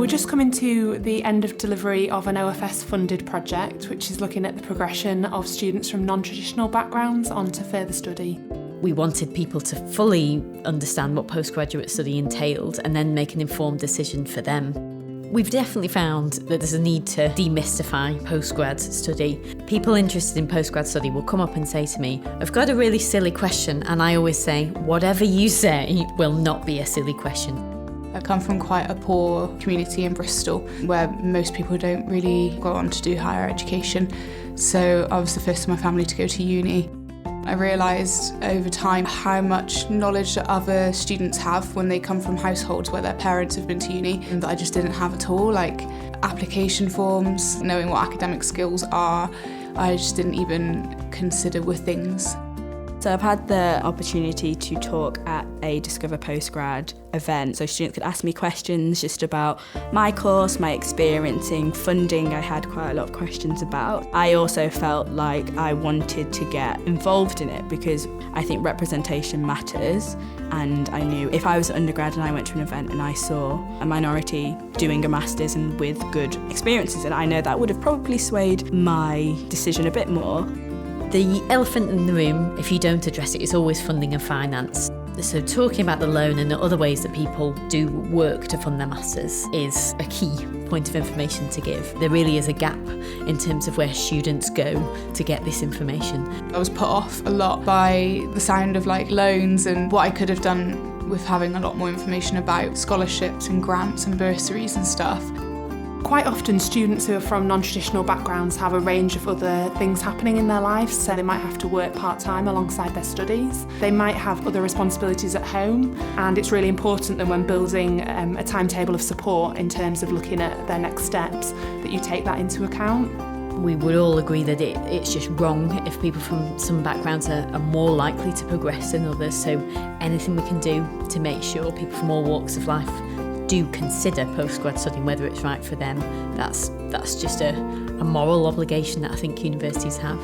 just coming to the end of delivery of an OFS funded project, which is looking at the progression of students from non-traditional backgrounds onto further study. We wanted people to fully understand what postgraduate study entailed and then make an informed decision for them. We've definitely found that there's a need to demystify postgrad study. People interested in postgrad study will come up and say to me, I've got a really silly question, and I always say, whatever you say will not be a silly question. I come from quite a poor community in Bristol where most people don't really go on to do higher education. So I was the first in my family to go to uni. I realised over time how much knowledge that other students have when they come from households where their parents have been to uni and that I just didn't have at all, like application forms, knowing what academic skills are, I just didn't even consider were things. So I've had the opportunity to talk at a Discover Postgrad event, so students could ask me questions just about my course, my experiencing, funding. I had quite a lot of questions about. I also felt like I wanted to get involved in it because I think representation matters, and I knew if I was an undergrad and I went to an event and I saw a minority doing a master's and with good experiences, and I know that would have probably swayed my decision a bit more. The elephant in the room, if you don't address it, is always funding and finance. So talking about the loan and the other ways that people do work to fund their masters is a key point of information to give. There really is a gap in terms of where students go to get this information. I was put off a lot by the sound of like loans and what I could have done with having a lot more information about scholarships and grants and bursaries and stuff. Quite often students who are from non-traditional backgrounds have a range of other things happening in their lives, so they might have to work part-time alongside their studies. They might have other responsibilities at home, and it's really important that when building a timetable of support in terms of looking at their next steps, that you take that into account. We would all agree that it's just wrong if people from some backgrounds are more likely to progress than others, so anything we can do to make sure people from all walks of life do consider postgrad study, whether it's right for them, that's just a moral obligation that I think universities have.